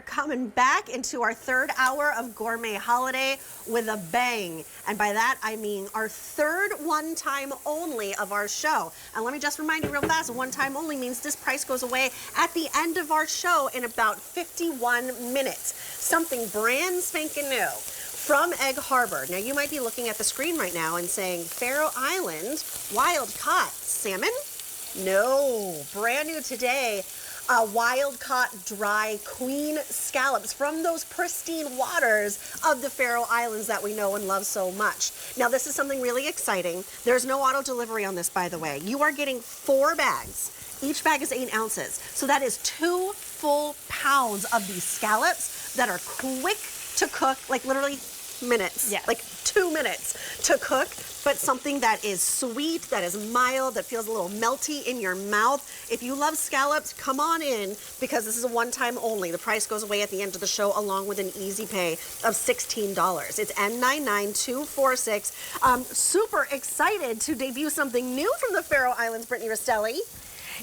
coming back into our third hour of Gourmet Holiday with a bang. And by that, I mean our third one time only of our show. And let me just remind you real fast, one time only means this price goes away at the end of our show in about 51 minutes. Something brand spanking new from Egg Harbor. Now you might be looking at the screen right now and saying, Faroe Island, wild caught salmon? No, brand new today. Wild caught dry queen scallops from those pristine waters of the Faroe Islands that we know and love so much. Now this is something really exciting. There's no auto delivery on this, by the way. You are getting 4 bags. Each bag is 8 ounces. So that is 2 full pounds of these scallops that are quick to cook, like literally minutes, like 2 minutes to cook, but something that is sweet, that is mild, that feels a little melty in your mouth. If you love scallops, come on in, because this is a one-time only. The price goes away at the end of the show along with an easy pay of $16. It's N99246. Super excited to debut something new from the Faroe Islands, Brittany Rastelli.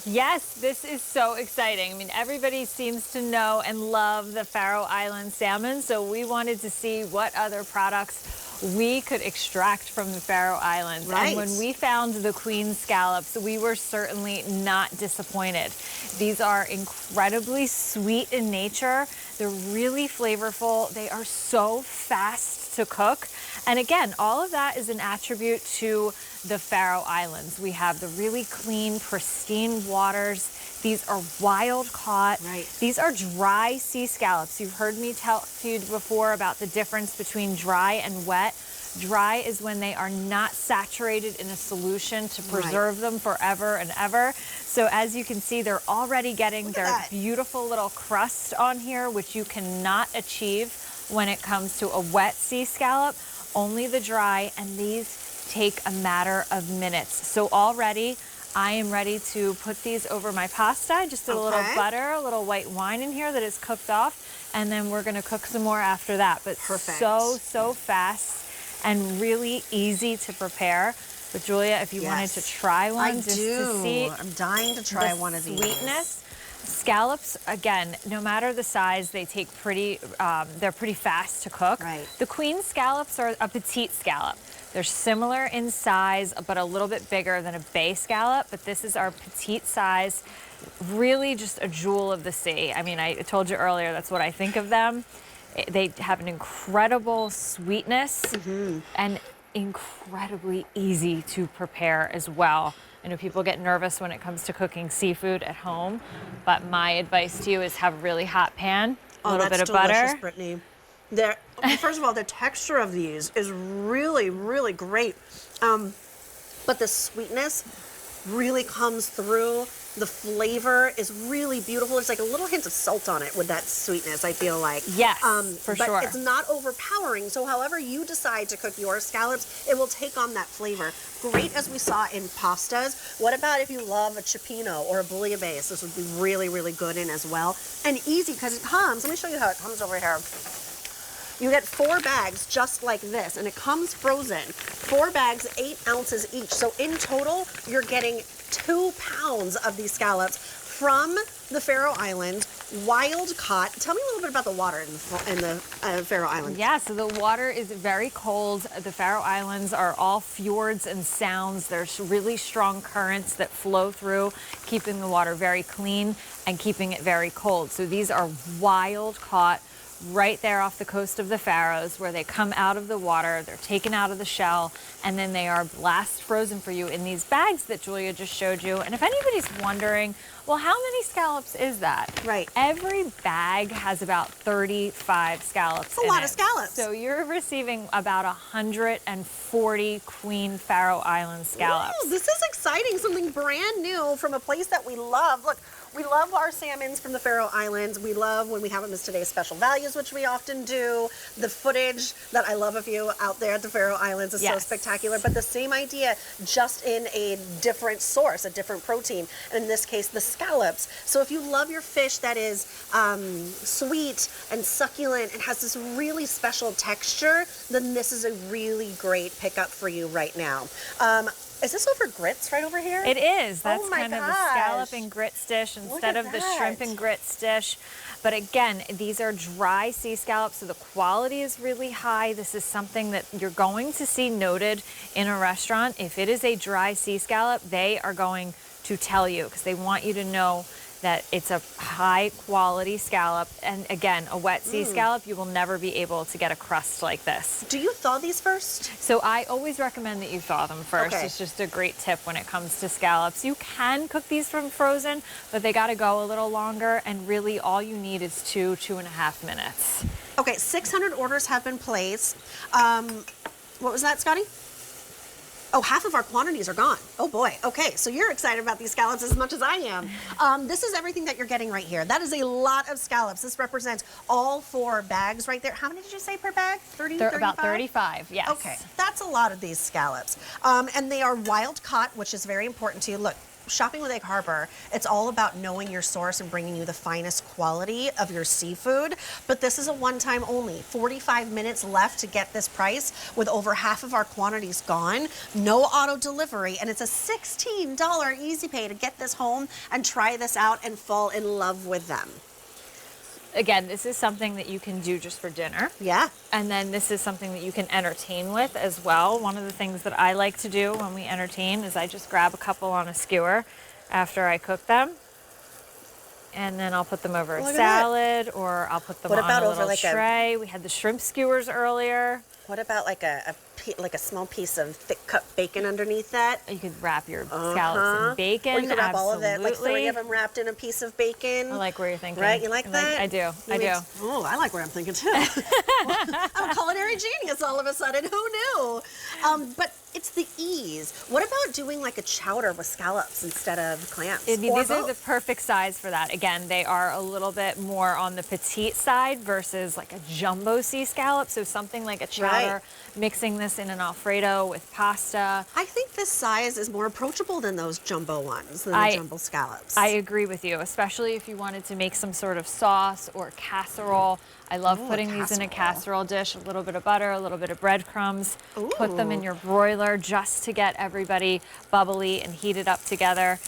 Yes, this is so exciting. I mean, everybody seems to know and love the Faroe Island salmon, so we wanted to see what other products we could extract from the Faroe Islands. Right. And when we found the queen scallops, we were certainly not disappointed. These are incredibly sweet in nature. They're really flavorful. They are so fast to cook. And again, all of that is an attribute to the Faroe Islands. We have the really clean, pristine waters. These are wild caught. Right. These are dry sea scallops. You've heard me tell you before about the difference between dry and wet. Dry is when they are not saturated in a solution to preserve them forever and ever. So as you can see, they're already getting their beautiful little crust on here, which you cannot achieve when it comes to a wet sea scallop. Only the dry, and these take a matter of minutes. So already I am ready to put these over my pasta. I just did a little butter, a little white wine in here that is cooked off, and then we're gonna cook some more after that. But so fast and really easy to prepare. But Julia, if you wanted to try one, to see, I'm dying to try one of these. Sweetness. Scallops, again, no matter the size, they take they're pretty fast to cook. Right. The queen scallops are a petite scallop. They're similar in size, but a little bit bigger than a bay scallop, but this is our petite size, really just a jewel of the sea. I mean, I told you earlier, that's what I think of them. They have an incredible sweetness and incredibly easy to prepare as well. I know people get nervous when it comes to cooking seafood at home, but my advice to you is have a really hot pan, a little bit of butter. Brittany. First of all, the texture of these is really, really great. But the sweetness really comes through. The flavor is really beautiful. There's like a little hint of salt on it with that sweetness, I feel like. Yes, for sure. But it's not overpowering, so however you decide to cook your scallops, it will take on that flavor. Great as we saw in pastas. What about if you love a cioppino or a bouillabaisse? This would be really, really good in as well. And easy, because it comes, let me show you how it comes over here. You get 4 bags just like this, and it comes frozen. 4 bags, 8 ounces each. So in total, you're getting 2 pounds of these scallops from the Faroe Islands, wild caught. Tell me a little bit about the water in the Faroe Islands. Yeah, so the water is very cold. The Faroe Islands are all fjords and sounds. There's really strong currents that flow through, keeping the water very clean and keeping it very cold. So these are wild caught right there off the coast of the Faroes, where they come out of the water, they're taken out of the shell, and then they are blast frozen for you in these bags that Julia just showed you. And if anybody's wondering, well, how many scallops is that? Right. Every bag has about 35 scallops. That's a lot of scallops. So you're receiving about 140 queen Faroe Island scallops. Ooh, this is exciting, something brand new from a place that we love. Look, we love our salmons from the Faroe Islands. We love when we have them as today's special values, which we often do. The footage that I love of you out there at the Faroe Islands is so spectacular. But the same idea, just in a different source, a different protein. And in this case, the scallops. So if you love your fish that is sweet and succulent and has this really special texture, then this is a really great pickup for you right now. Is this over grits right over here? It is. That's Oh my kind of the gosh. scallop and grits dish instead of the shrimp and grits dish. But again, these are dry sea scallops, so the quality is really high. This is something that you're going to see noted in a restaurant. If it is a dry sea scallop, they are going to tell you because they want you to know that it's a high quality scallop. And again, a wet sea scallop, you will never be able to get a crust like this. Do you thaw these first? So I always recommend that you thaw them first. Okay. It's just a great tip when it comes to scallops. You can cook these from frozen, but they got to go a little longer. And really all you need is 2.5 minutes. Okay, 600 orders have been placed. What was that, Scotty? Oh, half of our quantities are gone. Oh boy. Okay, so you're excited about these scallops as much as I am. This is everything that you're getting right here. That is a lot of scallops. This represents all 4 bags right there. How many did you say per bag? 30, 35? About 35, yes. Okay, that's a lot of these scallops. And they are wild caught, which is very important to you. Look, shopping with Egg Harbor, it's all about knowing your source and bringing you the finest quality of your seafood. But this is a one-time only. 45 minutes left to get this price with over half of our quantities gone. No auto delivery, and it's a $16 easy pay to get this home and try this out and fall in love with them. Again, this is something that you can do just for dinner. Yeah. And then this is something that you can entertain with as well. One of the things that I like to do when we entertain is I just grab a couple on a skewer after I cook them. And then I'll put them over a salad or I'll put them on a little tray. We had the shrimp skewers earlier. What about like a small piece of thick cut bacon underneath that? You could wrap your scallops in bacon. Or you could wrap all of it, like 3 Absolutely. of them wrapped in a piece of bacon. I like where you're thinking. Right, you like that? I do. Oh, I like where I'm thinking too. I'm a culinary genius all of a sudden. Who knew? But it's the ease. What about doing like a chowder with scallops instead of clams? These are the perfect size for that. Again, they are a little bit more on the petite side versus like a jumbo sea scallop. So something like a chowder, mixing this in an Alfredo with pasta. I think this size is more approachable than those jumbo ones, than the jumbo scallops. I agree with you, especially if you wanted to make some sort of sauce or casserole. I love putting these in a casserole dish, a little bit of butter, a little bit of breadcrumbs. Put them in your broiler just to get everybody bubbly and heated up together.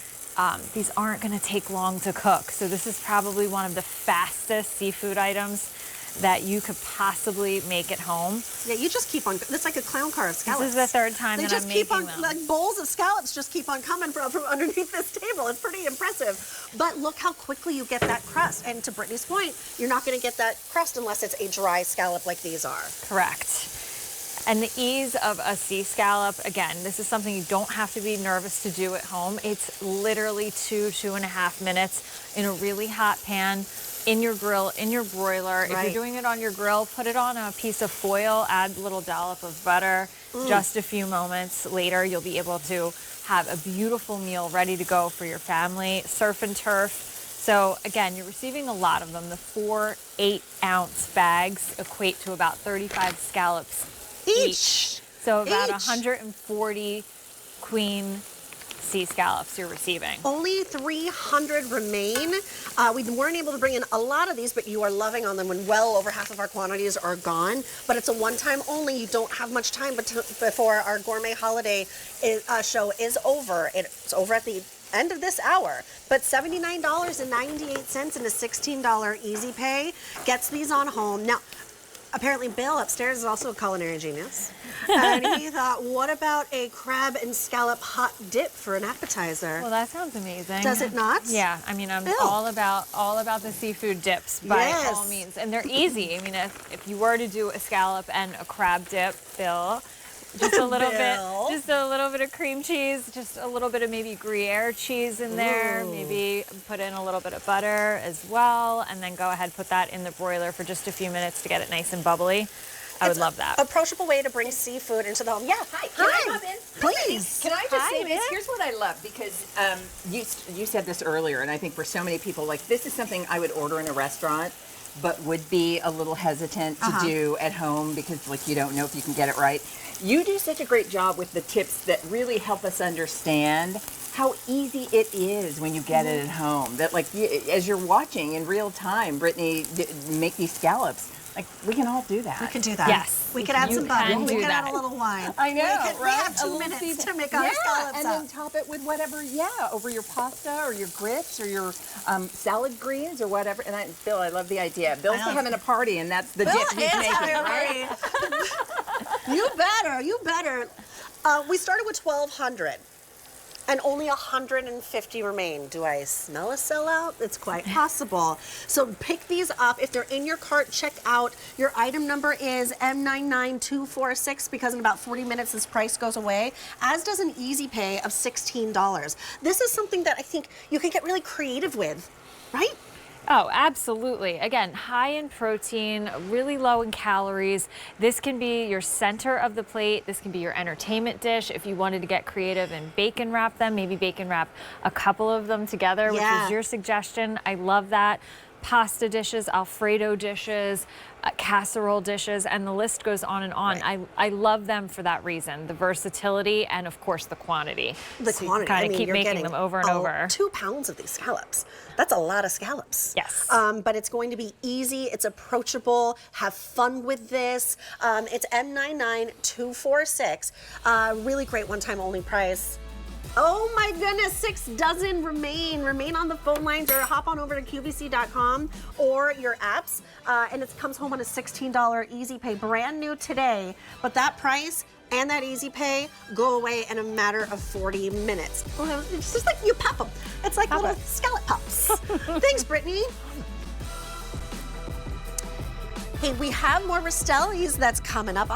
These aren't going to take long to cook, so this is probably one of the fastest seafood items that you could possibly make at home. Yeah, you just keep on, it's like a clown car of scallops. This is the third time that I'm making them. Like bowls of scallops just keep on coming from underneath this table. It's pretty impressive. But look how quickly you get that crust. And to Brittany's point, you're not going to get that crust unless it's a dry scallop like these are. Correct. And the ease of a sea scallop, again, this is something you don't have to be nervous to do at home. It's literally 2.5 minutes in a really hot pan, in your grill, in your broiler. If you're doing it on your grill, put it on a piece of foil, add a little dollop of butter. Just a few moments later, you'll be able to have a beautiful meal ready to go for your family. Surf and turf. So again, you're receiving a lot of them. The 4 8-ounce bags equate to about 35 scallops each. So about 140 queen sea scallops you're receiving. Only 300 remain. We weren't able to bring in a lot of these, but you are loving on them when well over half of our quantities are gone. But it's a one-time only. You don't have much time before our gourmet holiday show is over. It's over at the end of this hour. But $79.98 and a $16 easy pay gets these on home. Now, apparently Bill upstairs is also a culinary genius. And he thought, what about a crab and scallop hot dip for an appetizer? Well, that sounds amazing. Does it not? Yeah, I mean, I'm all about the seafood dips by all means. And they're easy. I mean, if you were to do a scallop and a crab dip, Bill, just a little bit of cream cheese, just a little bit of maybe Gruyere cheese in there, maybe put in a little bit of butter as well, and then go ahead, put that in the broiler for just a few minutes to get it nice and bubbly. I would love that. Approachable way to bring seafood into the home. Yeah, Hi, can I come in? Please. Can I just say Hi, this? Here's what I love, because you said this earlier, and I think for so many people, like, this is something I would order in a restaurant, but would be a little hesitant to do at home because, like, you don't know if you can get it right. You do such a great job with the tips that really help us understand how easy it is when you get it at home. That like as you're watching in real time, Brittany make these scallops. Like we can all do that. We can do that. Yes. We can add some butter. can We do can add that. a little wine. I know, We right? have A 2 little minutes season- to make our scallops and up. then top it with whatever, over your pasta or your grits or your salad greens or whatever. And Bill, I love the idea. Bill's having a party, and that's the Bill dip he's is making, having a right? party. You better. We started with 1,200. And only 150 remain. Do I smell a sellout? It's quite possible. So pick these up. If they're in your cart, check out. Your item number is M99246 because in about 40 minutes this price goes away, as does an easy pay of $16. This is something that I think you can get really creative with, right? Oh, absolutely. Again, high in protein, really low in calories. This can be your center of the plate. This can be your entertainment dish. If you wanted to get creative and bacon wrap them, maybe bacon wrap a couple of them together, which was your suggestion. I love that. Pasta dishes, Alfredo dishes, casserole dishes, and the list goes on and on. Right. I love them for that reason, the versatility and of course the quantity. The quantity. Kind of keep you're making getting them over and over. 2 pounds of these scallops. That's a lot of scallops. Yes. But it's going to be easy. It's approachable. Have fun with this. It's M99246. Really great one-time only price. Oh my goodness, 6 dozen remain. Remain on the phone lines or hop on over to QVC.com or your apps. And it comes home on a $16 easy pay, brand new today. But that price and that easy pay go away in a matter of 40 minutes. It's just like you pop them. It's like little scallop pops. Thanks, Brittany. Hey, we have more Rastellis that's coming up.